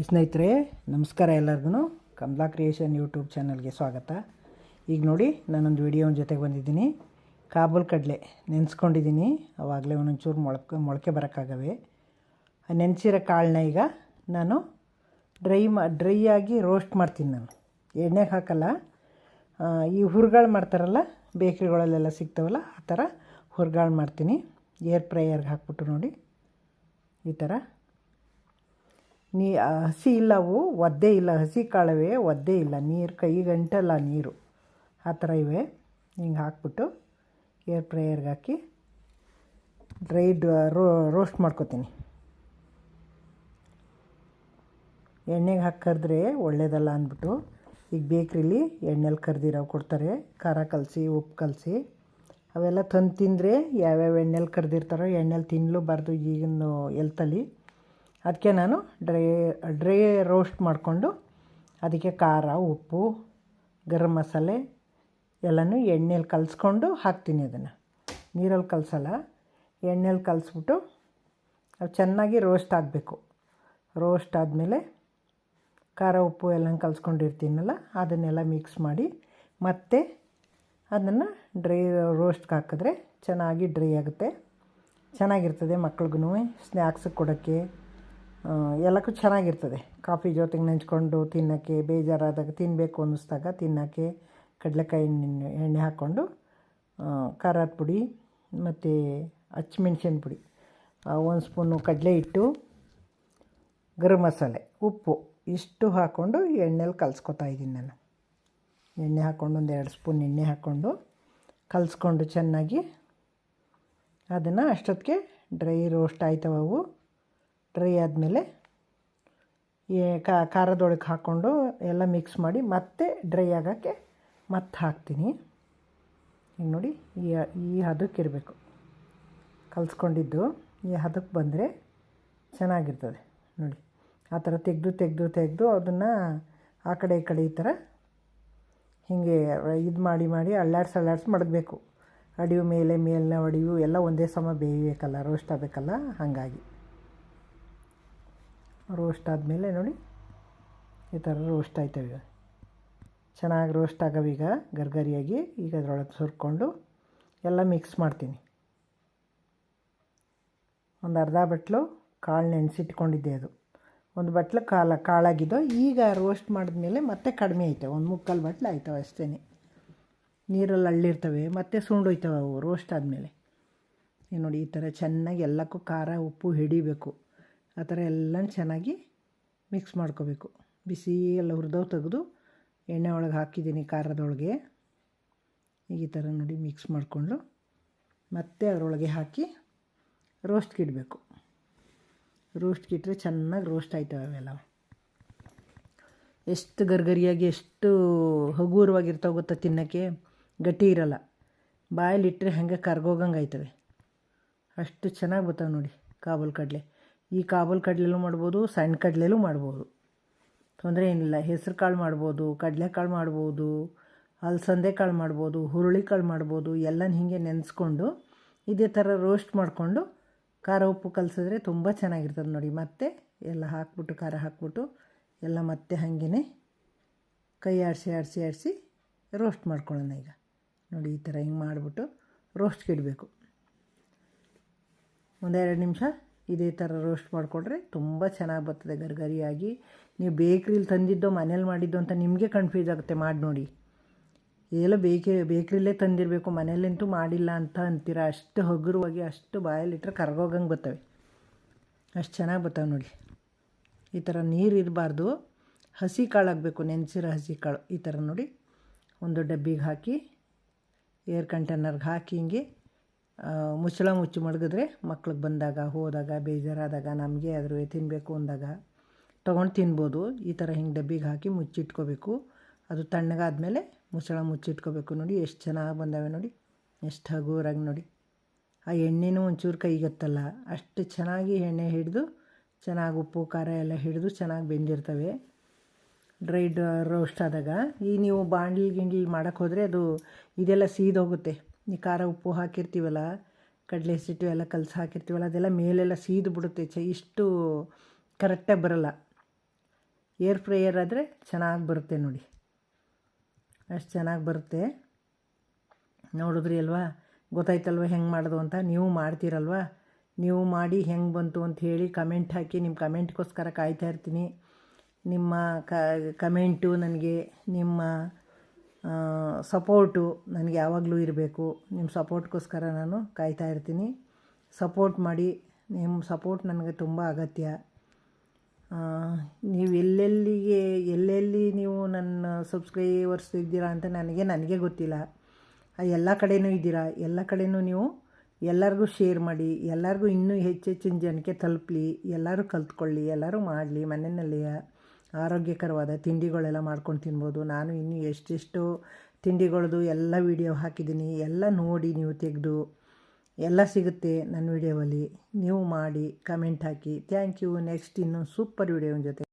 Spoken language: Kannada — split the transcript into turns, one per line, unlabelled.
ಸ್ನೇಹಿತರೆ ನಮಸ್ಕಾರ. ಎಲ್ಲರಿಗೂ ಕಮಲಾ ಕ್ರಿಯೇಷನ್ ಯೂಟ್ಯೂಬ್ ಚಾನಲ್ಗೆ ಸ್ವಾಗತ. ಈಗ ನೋಡಿ ನಾನೊಂದು ವಿಡಿಯೋ ಜೊತೆಗೆ ಬಂದಿದ್ದೀನಿ. ಕಾಬೂಲ್ ಕಡಲೆ ನೆನೆಸ್ಕೊಂಡಿದ್ದೀನಿ. ಆವಾಗಲೇ ಒಂದೊಂಚೂರು ಮೊಳಕೆ ಬರೋಕ್ಕಾಗವೆ. ನೆನೆಸಿರೋ ಕಾಳನ್ನ ಈಗ ನಾನು ಡ್ರೈ ಆಗಿ ರೋಸ್ಟ್ ಮಾಡ್ತೀನಿ. ನಾನು ಎಣ್ಣೆಗೆ ಹಾಕಲ್ಲ. ಈ ಹುರ್ಗಾಳು ಮಾಡ್ತಾರಲ್ಲ, ಬೇಕ್ರಿಗಳಲ್ಲೆಲ್ಲ ಸಿಗ್ತಾವಲ್ಲ, ಆ ಥರ ಹುರ್ಗಾಳು ಮಾಡ್ತೀನಿ. ಏರ್ ಫ್ರೈಯರ್ಗೆ ಹಾಕ್ಬಿಟ್ಟು ನೋಡಿ ಈ ಥರ. ಹಸಿ ಇಲ್ಲ, ಅವು ಒದ್ದೆ ಇಲ್ಲ, ಹಸಿ ಕಾಳವೆ ಒದ್ದೆ ಇಲ್ಲ, ನೀರು ಕೈ ಗಂಟಲ್ಲ ನೀರು, ಆ ಥರ ಇವೆ. ಹಿಂಗೆ ಹಾಕ್ಬಿಟ್ಟು ಏರ್ ಫ್ರೈಯರ್ಗೆ ಹಾಕಿ ರೋಸ್ಟ್ ಮಾಡ್ಕೊತೀನಿ. ಎಣ್ಣೆಗೆ ಹಾಕಿ ಕರೆದ್ರೆ ಒಳ್ಳೇದಲ್ಲ ಅಂದ್ಬಿಟ್ಟು ಈಗ ಬೇಕ್ರಿಲಿ ಎಣ್ಣೆಲಿ ಕರೆದಿರೋ ಕೊಡ್ತಾರೆ. ಖಾರ ಕಲಸಿ, ಉಪ್ಪು ಕಲಸಿ, ಅವೆಲ್ಲ ತಂದು ತಿಂದರೆ ಯಾವ್ಯಾವ ಎಣ್ಣೆಲಿ ಕರೆದಿರ್ತಾರೋ ಎಣ್ಣೆಲಿ ತಿನ್ನಲೂಬಾರ್ದು ಈಗಿನ ಎಲ್ತಲ್ಲಿ. ಅದಕ್ಕೆ ನಾನು ಡ್ರೈ ರೋಸ್ಟ್ ಮಾಡಿಕೊಂಡು ಅದಕ್ಕೆ ಖಾರ, ಉಪ್ಪು, ಗರಂ ಮಸಾಲೆ ಎಲ್ಲನೂ ಎಣ್ಣೆಲಿ ಕಲಿಸ್ಕೊಂಡು ಹಾಕ್ತೀನಿ. ಅದನ್ನು ನೀರಲ್ಲಿ ಕಲಸಲ್ಲ, ಎಣ್ಣೆಲಿ ಕಲಿಸ್ಬಿಟ್ಟು ಅದು ಚೆನ್ನಾಗಿ ರೋಸ್ಟ್ ಆಗಬೇಕು. ರೋಸ್ಟ್ ಆದಮೇಲೆ ಖಾರ, ಉಪ್ಪು ಎಲ್ಲ ಕಲಿಸ್ಕೊಂಡಿರ್ತೀನಲ್ಲ, ಅದನ್ನೆಲ್ಲ ಮಿಕ್ಸ್ ಮಾಡಿ ಮತ್ತೆ ಅದನ್ನು ರೋಸ್ಟ್ಗೆ ಹಾಕಿದ್ರೆ ಚೆನ್ನಾಗಿ ಡ್ರೈ ಆಗುತ್ತೆ. ಚೆನ್ನಾಗಿರ್ತದೆ. ಮಕ್ಳಿಗೂ ಸ್ನ್ಯಾಕ್ಸಿಗೆ ಕೊಡೋಕ್ಕೆ ಎಲ್ಲಕ್ಕೂ ಚೆನ್ನಾಗಿರ್ತದೆ. ಕಾಫಿ ಜೊತೆಗೆ ನೆಂಚ್ಕೊಂಡು ತಿನ್ನೋಕ್ಕೆ, ಬೇಜಾರಾದಾಗ ತಿನ್ನಬೇಕು ಅನ್ನಿಸ್ದಾಗ ತಿನ್ನೋಕ್ಕೆ ಕಡಲೆಕಾಯಿ ಎಣ್ಣೆ ಹಾಕ್ಕೊಂಡು ಖಾರದ ಪುಡಿ ಮತ್ತು ಹಸಿಮೆಣ್ಸಿನ ಪುಡಿ, 1 ಸ್ಪೂನು ಕಡಲೆ ಹಿಟ್ಟು, ಗರಂ ಮಸಾಲೆ, ಉಪ್ಪು ಇಷ್ಟು ಹಾಕ್ಕೊಂಡು ಎಣ್ಣೆಲಿ ಕಲಿಸ್ಕೊತಾ ಇದ್ದೀನಿ ನಾನು. ಎಣ್ಣೆ ಹಾಕ್ಕೊಂಡು 1-2 ಸ್ಪೂನ್ ಎಣ್ಣೆ ಹಾಕ್ಕೊಂಡು ಕಲಿಸ್ಕೊಂಡು ಚೆನ್ನಾಗಿ ಅದನ್ನು ಅಷ್ಟೊತ್ತಿಗೆ ಡ್ರೈ ರೋಸ್ಟ್ ಆಯ್ತವವು. ಡ್ರೈ ಆದಮೇಲೆ ಖಾರದೊಳಗೆ ಹಾಕ್ಕೊಂಡು ಎಲ್ಲ ಮಿಕ್ಸ್ ಮಾಡಿ ಮತ್ತೆ ಡ್ರೈ ಆಗೋಕ್ಕೆ ಮತ್ತೆ ಹಾಕ್ತೀನಿ. ಈಗ ನೋಡಿ ಈ ಹದಕ್ಕೆ ಇರಬೇಕು. ಕಲಿಸ್ಕೊಂಡಿದ್ದು ಈ ಹದಕ್ಕೆ ಬಂದರೆ ಚೆನ್ನಾಗಿರ್ತದೆ ನೋಡಿ. ಆ ಥರ ತೆಗೆದು ಅದನ್ನು ಆ ಕಡೆ ಈ ಕಡೆ ಈ ಥರ ಹೀಗೆ ಇದು ಮಾಡಿ ಅಳ್ಳಾಡ್ಸಿ ಮಡಗಬೇಕು. ಅಡಿವು ಮೇಲಿನ ಅಡಿವು ಎಲ್ಲ ಒಂದೇ ಸಮ ಬೇಯಬೇಕಲ್ಲ, ರೋಸ್ಟ್ ಆಗಬೇಕಲ್ಲ. ಹಾಗಾಗಿ ರೋಸ್ಟ್ ಆದಮೇಲೆ ನೋಡಿ ಈ ಥರ ರೋಸ್ಟ್ ಆಯ್ತವೆ. ಚೆನ್ನಾಗಿ ರೋಸ್ಟ್ ಆಗವೀಗ ಗರ್ಗರಿಯಾಗಿ. ಈಗ ಅದರೊಳಗೆ ಸುರ್ಕೊಂಡು ಎಲ್ಲ ಮಿಕ್ಸ್ ಮಾಡ್ತೀನಿ. ಒಂದು ಅರ್ಧ ಬಟ್ಲು ಕಾಳು ನೆನೆಸಿಟ್ಕೊಂಡಿದ್ದೆ, ಅದು ಒಂದು ಬಟ್ಲು ಕಾಳಾಗಿದ್ದು. ಈಗ ರೋಸ್ಟ್ ಮಾಡಿದ್ಮೇಲೆ ಮತ್ತೆ ಕಡಿಮೆ ಆಯ್ತವೆ, 1/4 ಬಟ್ಲು ಆಯ್ತವೆ ಅಷ್ಟೇ. ನೀರಲ್ಲಿ ಅಳ್ಳಿರ್ತವೆ, ಮತ್ತೆ ಸುಂಡೋಯ್ತವೆ ಅವು ರೋಸ್ಟ್ ಆದಮೇಲೆ. ನೋಡಿ ಈ ಥರ ಚೆನ್ನಾಗಿ ಎಲ್ಲಕ್ಕೂ ಖಾರ, ಉಪ್ಪು ಹಿಡಿಬೇಕು. ಆ ಥರ ಎಲ್ಲ ಚೆನ್ನಾಗಿ ಮಿಕ್ಸ್ ಮಾಡ್ಕೋಬೇಕು. ಬಿಸಿ ಎಲ್ಲ ಹುರಿದವು ತೆಗೆದು ಎಣ್ಣೆ ಒಳಗೆ ಹಾಕಿದ್ದೀನಿ, ಖಾರದೊಳಗೆ. ಈ ಥರ ನೋಡಿ ಮಿಕ್ಸ್ ಮಾಡಿಕೊಂಡು ಮತ್ತೆ ಅದರೊಳಗೆ ಹಾಕಿ ರೋಸ್ಟ್ಗೆ ಇಡಬೇಕು. ರೋಸ್ಟ್ಗೆ ಇಟ್ಟರೆ ಚೆನ್ನಾಗಿ ರೋಸ್ಟ್ ಆಯ್ತವೆ ಅವೆಲ್ಲ. ಎಷ್ಟು ಗರ್ಗರಿಯಾಗಿ, ಎಷ್ಟು ಹಗುರವಾಗಿರ್ತಾವೆ ಗೊತ್ತಾ ತಿನ್ನೋಕ್ಕೆ. ಗಟ್ಟಿ ಇರಲ್ಲ, ಬಾಯಲ್ಲಿಟ್ಟರೆ ಹಾಗೆ ಕರ್ಗೋಗಂಗೆ ಆಯ್ತವೆ. ಅಷ್ಟು ಚೆನ್ನಾಗಿ ಬರ್ತಾವೆ ನೋಡಿ ಕಾಬೂಲ್ ಕಡಲೆ. ಈ ಕಾಬೂಲ್ ಕಡಲೆಲೂ ಮಾಡ್ಬೋದು, ಸಣ್ಣ ಕಡಲೆಲೂ ಮಾಡ್ಬೋದು, ತೊಂದರೆ ಏನಿಲ್ಲ. ಹೆಸ್ರು ಕಾಳು ಮಾಡ್ಬೋದು, ಕಡಲೆಕಾಳು ಮಾಡ್ಬೋದು, ಅಲಸಂದೆ ಕಾಳು ಮಾಡ್ಬೋದು, ಹುರುಳಿಕಾಳು ಮಾಡ್ಬೋದು. ಎಲ್ಲನ ಹೀಗೆ ನೆನೆಸ್ಕೊಂಡು ಇದೇ ಥರ ರೋಸ್ಟ್ ಮಾಡಿಕೊಂಡು ಖಾರ, ಉಪ್ಪು ಕಲಸಿದ್ರೆ ತುಂಬ ಚೆನ್ನಾಗಿರ್ತದೆ ನೋಡಿ. ಮತ್ತೆ ಎಲ್ಲ ಹಾಕ್ಬಿಟ್ಟು ಖಾರ ಹಾಕ್ಬಿಟ್ಟು ಎಲ್ಲ ಮತ್ತೆ ಹಾಗೇ ಕೈ ಆಡಿಸಿ ರೋಸ್ಟ್ ಮಾಡ್ಕೊಳ್ಳೋಣ. ಈಗ ನೋಡಿ ಈ ಥರ ಹಿಂಗೆ ಮಾಡಿಬಿಟ್ಟು ರೋಸ್ಟ್ಗೆ ಇಡಬೇಕು. 1-2 ನಿಮಿಷ ಇದೇ ಥರ ರೋಸ್ಟ್ ಮಾಡಿಕೊಂಡ್ರೆ ತುಂಬ ಚೆನ್ನಾಗಿ ಬರ್ತದೆ ಗರ್ಗರಿಯಾಗಿ. ನೀವು ಬೇಕ್ರಿಲಿ ತಂದಿದ್ದೋ ಮನೇಲಿ ಮಾಡಿದ್ದೋ ಅಂತ ನಿಮಗೆ ಕನ್ಫ್ಯೂಸ್ ಆಗುತ್ತೆ. ಮಾಡಿ ನೋಡಿ. ಇದೆಲ್ಲ ಬೇಕ್ರಿಲೇ ತಂದಿರಬೇಕು, ಮನೇಲಂತೂ ಮಾಡಿಲ್ಲ ಅಂತ ಅಂತೀರ. ಅಷ್ಟು ಹಗುರವಾಗಿ, ಅಷ್ಟು ಬಾಯಲ್ಲಿಟ್ಟರೆ ಕರ್ಗೋಗಂಗೆ ಬರ್ತವೆ. ಅಷ್ಟು ಚೆನ್ನಾಗಿ ಬರ್ತವೆ ನೋಡಿ. ಈ ಥರ ನೀರು ಇರಬಾರ್ದು, ಹಸಿ ಕಾಳಾಗಬೇಕು, ನೆನೆಸಿರೋ ಹಸಿ ಕಾಳು. ಈ ಥರ ನೋಡಿ ಒಂದು ಡಬ್ಬಿಗೆ ಹಾಕಿ ಏರ್ ಕಂಟೈನರ್ಗೆ ಹಾಕಿ ಹಿಂಗೆ ಮುಚ್ಚಳ ಮುಚ್ಚಿ ಮಡಗಿದ್ರೆ ಮಕ್ಳಿಗೆ ಬಂದಾಗ, ಹೋದಾಗ, ಬೇಜಾರಾದಾಗ, ನಮಗೆ ಅದ್ರ ತಿನ್ನಬೇಕು ಅಂದಾಗ ತೊಗೊಂಡು ತಿನ್ಬೋದು. ಈ ಥರ ಹಿಂಗೆ ಡಬ್ಬಿಗೆ ಹಾಕಿ ಮುಚ್ಚಿಟ್ಕೋಬೇಕು. ಅದು ತಣ್ಣಗಾದ್ಮೇಲೆ ಮುಚ್ಚಳ ಮುಚ್ಚಿಟ್ಕೋಬೇಕು. ನೋಡಿ ಎಷ್ಟು ಚೆನ್ನಾಗಿ ಬಂದಾವೆ ನೋಡಿ, ಎಷ್ಟು ಹಗುರಾಗಿ ನೋಡಿ. ಆ ಎಣ್ಣೆನೂ ಒಂಚೂರು ಕೈಗತ್ತಲ್ಲ, ಅಷ್ಟು ಚೆನ್ನಾಗಿ ಎಣ್ಣೆ ಹಿಡಿದು ಚೆನ್ನಾಗಿ ಉಪ್ಪು ಖಾರ ಎಲ್ಲ ಹಿಡಿದು ಚೆನ್ನಾಗಿ ಬೆಂದಿರ್ತವೆ ರೋಸ್ಟ್ ಆದಾಗ. ಈಗ ನೀವು ಬಾಂಡ್ಲಿ ಮಾಡೋಕ್ಕೆ ಹೋದರೆ ಅದು ಇದೆಲ್ಲ ಸೀದೋಗುತ್ತೆ. ಈ ಖಾರ, ಉಪ್ಪು ಹಾಕಿರ್ತೀವಲ್ಲ, ಕಡಲೆ ಹಿಟ್ಟು ಎಲ್ಲ ಕಲಸಿ ಹಾಕಿರ್ತೀವಲ್ಲ, ಅದೆಲ್ಲ ಮೇಲೆಲ್ಲ ಸೀದು ಬಿಡುತ್ತೆ. ಇಷ್ಟು ಕರೆಕ್ಟಾಗಿ ಬರೋಲ್ಲ. ಏರ್ ಫ್ರೈಯರ್ ಆದರೆ ಚೆನ್ನಾಗಿ ಬರುತ್ತೆ ನೋಡಿ, ಅಷ್ಟು ಚೆನ್ನಾಗಿ ಬರುತ್ತೆ. ನೋಡಿದ್ರಿ ಅಲ್ವಾ, ಗೊತ್ತಾಯ್ತಲ್ವ ಹೆಂಗೆ ಮಾಡೋದು ಅಂತ. ನೀವು ಮಾಡ್ತೀರಲ್ವ, ನೀವು ಮಾಡಿ ಹೆಂಗೆ ಬಂತು ಅಂತ ಹೇಳಿ ಕಮೆಂಟ್ ಹಾಕಿ. ನಿಮ್ಮ ಕಮೆಂಟ್ಗೋಸ್ಕರ ಕಾಯ್ತಾ ಇರ್ತೀನಿ. ನಿಮ್ಮ ಕಮೆಂಟು ನನಗೆ, ನಿಮ್ಮ ಸಪೋರ್ಟು ನನಗೆ ಯಾವಾಗಲೂ ಇರಬೇಕು. ನಿಮ್ಮ ಸಪೋರ್ಟ್ಗೋಸ್ಕರ ನಾನು ಕಾಯ್ತಾ ಇರ್ತೀನಿ. ಸಪೋರ್ಟ್ ಮಾಡಿ, ನಿಮ್ಮ ಸಪೋರ್ಟ್ ನನಗೆ ತುಂಬ ಅಗತ್ಯ. ನೀವು ಎಲ್ಲೆಲ್ಲಿ ನೀವು ನನ್ನ ಸಬ್ಸ್ಕ್ರೈಬರ್ಸ್ ಇದ್ದೀರಾ ಅಂತ ನನಗೆ ಗೊತ್ತಿಲ್ಲ. ಎಲ್ಲ ಕಡೆಯೂ ಇದ್ದೀರಾ, ಎಲ್ಲ ಕಡೆಯೂ ನೀವು ಎಲ್ಲರಿಗೂ ಶೇರ್ ಮಾಡಿ, ಎಲ್ಲರಿಗೂ ಇನ್ನೂ ಹೆಚ್ಚಿನ ಜನಕ್ಕೆ ತಲುಪಲಿ, ಎಲ್ಲರೂ ಕಲ್ತ್ಕೊಳ್ಳಿ, ಎಲ್ಲರೂ ಮಾಡಲಿ. ಮನೆಯಲ್ಲಿ ಆರೋಗ್ಯಕರವಾದ ತಿಂಡಿಗಳೆಲ್ಲ ಮಾಡ್ಕೊಂಡು ತಿನ್ಬೋದು. ನಾನು ಇನ್ನೂ ಎಷ್ಟೆಷ್ಟು ತಿಂಡಿಗಳದ್ದು ಎಲ್ಲ ವೀಡಿಯೋ ಹಾಕಿದ್ದೀನಿ, ಎಲ್ಲ ನೋಡಿ ನೀವು ತೆಗೆದು. ಎಲ್ಲ ಸಿಗುತ್ತೆ ನನ್ನ ವೀಡಿಯೋವಲ್ಲಿ. ನೀವು ಮಾಡಿ ಕಮೆಂಟ್ ಹಾಕಿ. Thank you. ನೆಕ್ಸ್ಟ್ ಇನ್ನೂ ಸೂಪರ್ ವೀಡಿಯೋನ ಜೊತೆ